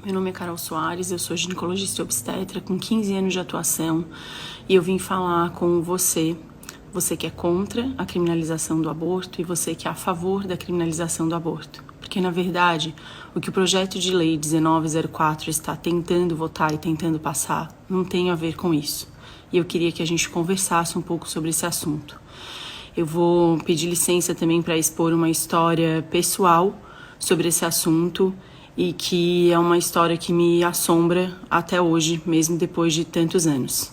Meu nome é Carol Soares, eu sou ginecologista e obstetra com 15 anos de atuação e eu vim falar com você que é contra a criminalização do aborto e você que é a favor da criminalização do aborto. Porque, na verdade, o que o projeto de lei 1904 está tentando votar e tentando passar não tem a ver com isso. E eu queria que a gente conversasse um pouco sobre esse assunto. Eu vou pedir licença também para expor uma história pessoal sobre esse assunto e que é uma história que me assombra até hoje, mesmo depois de tantos anos.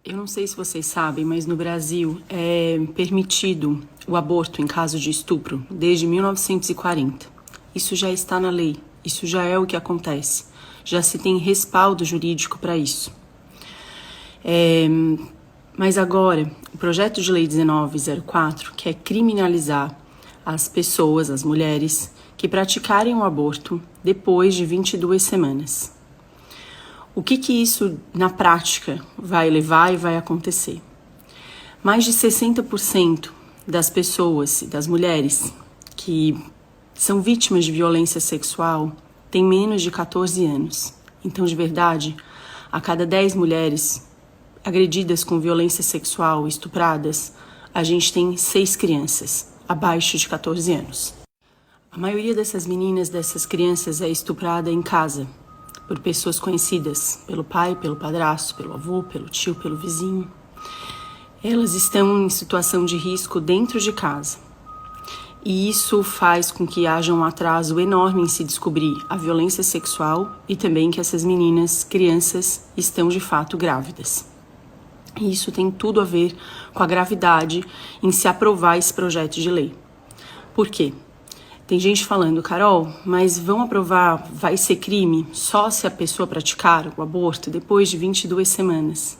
Eu não sei se vocês sabem, mas no Brasil é permitido o aborto em caso de estupro desde 1940. Isso já está na lei, isso já é o que acontece, já se tem respaldo jurídico para isso. Mas agora, o projeto de lei 1904 quer criminalizar as pessoas, as mulheres, que praticarem o aborto depois de 22 semanas. O que isso, na prática, vai levar e vai acontecer? Mais de 60% das pessoas, das mulheres que são vítimas de violência sexual têm menos de 14 anos. Então, de verdade, a cada 10 mulheres agredidas com violência sexual, estupradas, a gente tem 6 crianças abaixo de 14 anos. A maioria dessas meninas, dessas crianças, é estuprada em casa, por pessoas conhecidas, pelo pai, pelo padrasto, pelo avô, pelo tio, pelo vizinho. Elas estão em situação de risco dentro de casa. E isso faz com que haja um atraso enorme em se descobrir a violência sexual e também que essas meninas, crianças, estão de fato grávidas. E isso tem tudo a ver com a gravidade em se aprovar esse projeto de lei. Por quê? Tem gente falando, Carol, mas vão aprovar, vai ser crime só se a pessoa praticar o aborto depois de 22 semanas.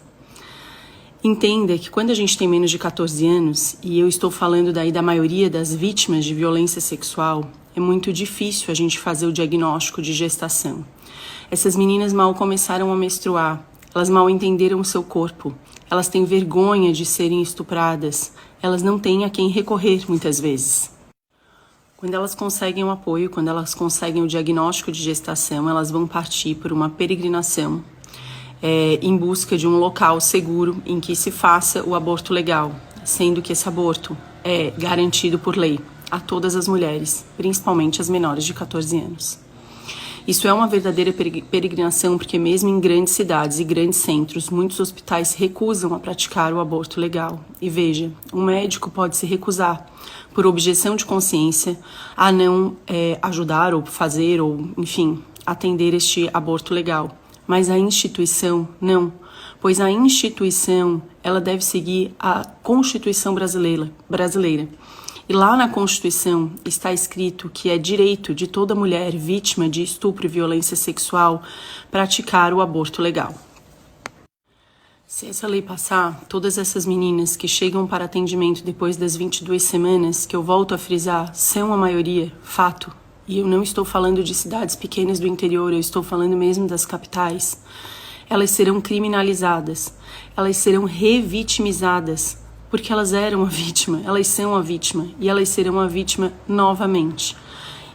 Entenda que quando a gente tem menos de 14 anos, e eu estou falando daí da maioria das vítimas de violência sexual, é muito difícil a gente fazer o diagnóstico de gestação. Essas meninas mal começaram a menstruar, elas mal entenderam o seu corpo, elas têm vergonha de serem estupradas, elas não têm a quem recorrer muitas vezes. Quando elas conseguem o apoio, quando elas conseguem o diagnóstico de gestação, elas vão partir por uma peregrinação em busca de um local seguro em que se faça o aborto legal, sendo que esse aborto é garantido por lei a todas as mulheres, principalmente as menores de 14 anos. Isso é uma verdadeira peregrinação porque mesmo em grandes cidades e grandes centros, muitos hospitais se recusam a praticar o aborto legal. E veja, um médico pode se recusar por objeção de consciência a não ajudar ou fazer ou, enfim, atender este aborto legal. Mas a instituição não, pois a instituição ela deve seguir a Constituição brasileira. E lá na Constituição está escrito que é direito de toda mulher vítima de estupro e violência sexual praticar o aborto legal. Se essa lei passar, todas essas meninas que chegam para atendimento depois das 22 semanas, que eu volto a frisar, são a maioria, fato, e eu não estou falando de cidades pequenas do interior, eu estou falando mesmo das capitais, elas serão criminalizadas, elas serão revitimizadas, porque elas eram a vítima, elas são a vítima e elas serão a vítima novamente.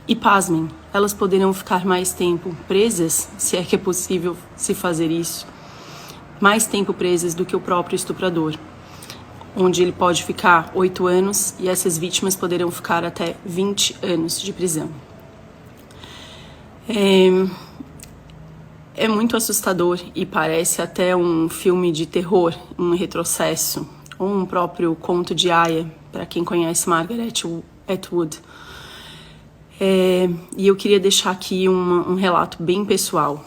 E pasmem, elas poderão ficar mais tempo presas, se é que é possível se fazer isso, mais tempo presas do que o próprio estuprador, onde ele pode ficar 8 anos e essas vítimas poderão ficar até 20 anos de prisão. É muito assustador e parece até um filme de terror, um retrocesso, ou um próprio conto de Aya, para quem conhece Margaret Atwood. E eu queria deixar aqui um relato bem pessoal.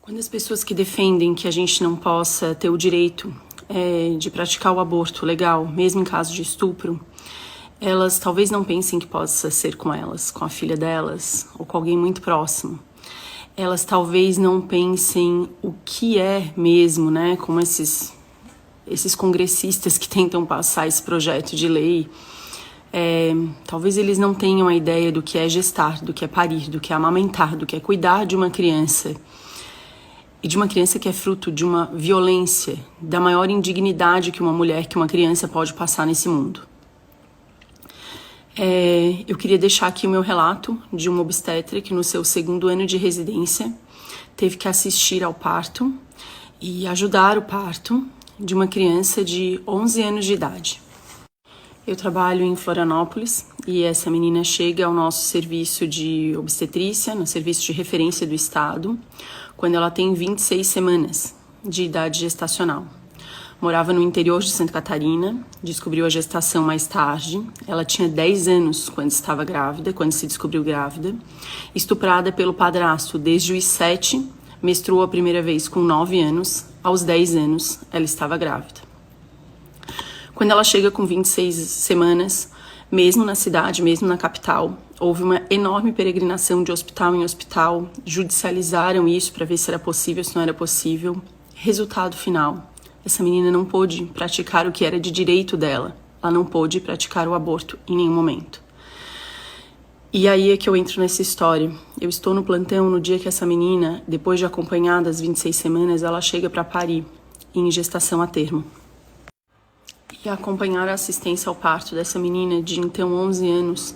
Quando as pessoas que defendem que a gente não possa ter o direito de praticar o aborto legal, mesmo em caso de estupro, elas talvez não pensem que possa ser com elas, com a filha delas, ou com alguém muito próximo. Elas talvez não pensem o que é mesmo, né, como esses congressistas que tentam passar esse projeto de lei, talvez eles não tenham a ideia do que é gestar, do que é parir, do que é amamentar, do que é cuidar de uma criança. E de uma criança que é fruto de uma violência, da maior indignidade que uma mulher, que uma criança pode passar nesse mundo. Eu queria deixar aqui o meu relato de uma obstetra que no seu 2º ano de residência teve que assistir ao parto e ajudar o parto de uma criança de 11 anos de idade. Eu trabalho em Florianópolis e essa menina chega ao nosso serviço de obstetrícia, no serviço de referência do estado, quando ela tem 26 semanas de idade gestacional. Morava no interior de Santa Catarina, descobriu a gestação mais tarde. Ela tinha 10 anos quando estava grávida, quando se descobriu grávida. Estuprada pelo padrasto desde os 7, menstruou a primeira vez com 9 anos. Aos 10 anos, ela estava grávida. Quando ela chega com 26 semanas, mesmo na cidade, mesmo na capital, houve uma enorme peregrinação de hospital em hospital. Judicializaram isso para ver se era possível, se não era possível. Resultado final: essa menina não pôde praticar o que era de direito dela. Ela não pôde praticar o aborto em nenhum momento. E aí é que eu entro nessa história. Eu estou no plantão no dia que essa menina, depois de acompanhar das 26 semanas, ela chega para parir em gestação a termo. E acompanhar a assistência ao parto dessa menina de então 11 anos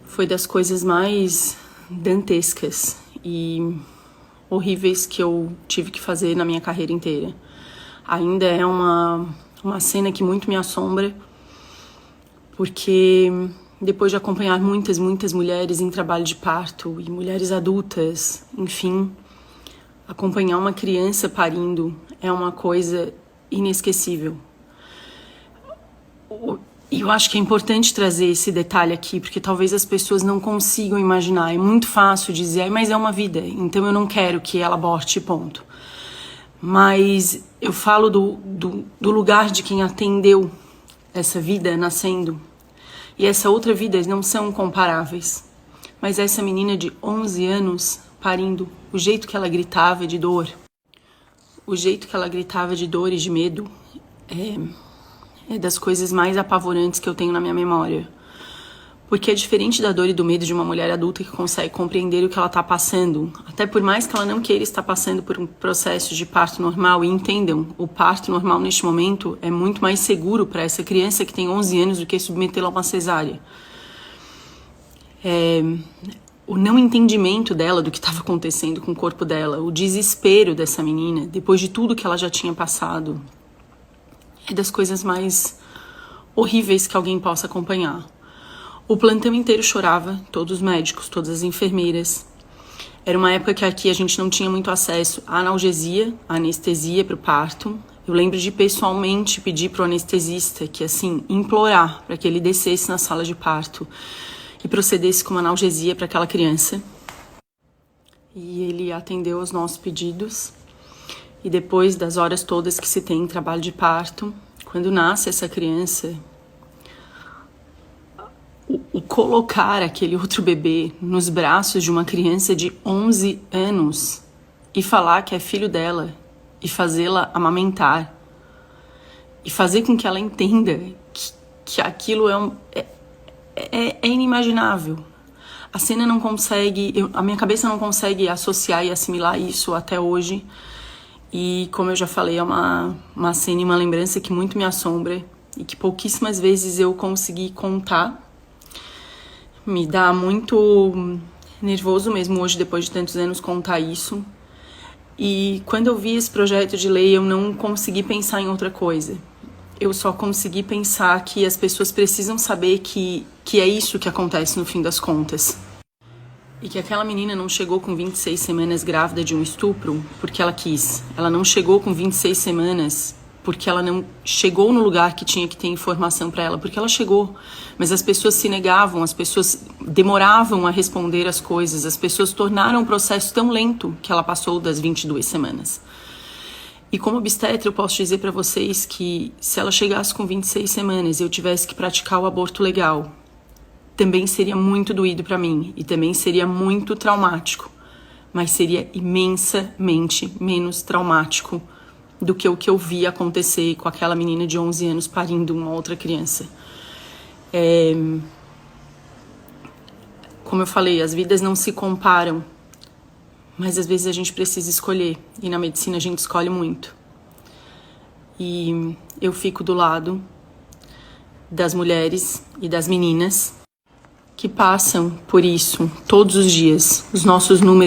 foi das coisas mais dantescas e horríveis que eu tive que fazer na minha carreira inteira. Ainda é uma cena que muito me assombra, porque depois de acompanhar muitas mulheres em trabalho de parto e mulheres adultas, enfim, acompanhar uma criança parindo é uma coisa inesquecível. E eu acho que é importante trazer esse detalhe aqui, porque talvez as pessoas não consigam imaginar. É muito fácil dizer, mas é uma vida, então eu não quero que ela aborte, ponto. Mas eu falo do lugar de quem atendeu essa vida nascendo. E essa outra vida não são comparáveis. Mas essa menina de 11 anos parindo, o jeito que ela gritava de dor, o jeito que ela gritava de dor e de medo é das coisas mais apavorantes que eu tenho na minha memória. Porque é diferente da dor e do medo de uma mulher adulta que consegue compreender o que ela está passando. Até por mais que ela não queira estar passando por um processo de parto normal. E entendam, o parto normal neste momento é muito mais seguro para essa criança que tem 11 anos do que submetê-la a uma cesárea. O não entendimento dela do que estava acontecendo com o corpo dela, o desespero dessa menina, depois de tudo que ela já tinha passado, é das coisas mais horríveis que alguém possa acompanhar. O plantão inteiro chorava, todos os médicos, todas as enfermeiras. Era uma época que aqui a gente não tinha muito acesso à analgesia, à anestesia para o parto. Eu lembro de pessoalmente pedir para o anestesista que, assim, implorar para que ele descesse na sala de parto e procedesse com uma analgesia para aquela criança. E ele atendeu aos nossos pedidos. E depois das horas todas que se tem em trabalho de parto, quando nasce essa criança, o colocar aquele outro bebê nos braços de uma criança de 11 anos e falar que é filho dela e fazê-la amamentar e fazer com que ela entenda que aquilo é inimaginável. A cena não consegue, a minha cabeça não consegue associar e assimilar isso até hoje. E como eu já falei, é uma cena e uma lembrança que muito me assombra e que pouquíssimas vezes eu consegui contar. Me dá muito nervoso mesmo hoje, depois de tantos anos, contar isso. E quando eu vi esse projeto de lei, eu não consegui pensar em outra coisa. Eu só consegui pensar que as pessoas precisam saber que é isso que acontece no fim das contas. E que aquela menina não chegou com 26 semanas grávida de um estupro porque ela quis. Ela não chegou com 26 semanas porque ela não chegou no lugar que tinha que ter informação para ela, porque ela chegou. Mas as pessoas se negavam, as pessoas demoravam a responder as coisas, as pessoas tornaram o processo tão lento que ela passou das 22 semanas. E como obstetra, eu posso dizer para vocês que se ela chegasse com 26 semanas e eu tivesse que praticar o aborto legal, também seria muito doído para mim e também seria muito traumático, mas seria imensamente menos traumático do que o que eu vi acontecer com aquela menina de 11 anos parindo uma outra criança. Como eu falei, as vidas não se comparam, mas às vezes a gente precisa escolher, e na medicina a gente escolhe muito. E eu fico do lado das mulheres e das meninas que passam por isso todos os dias. Os nossos números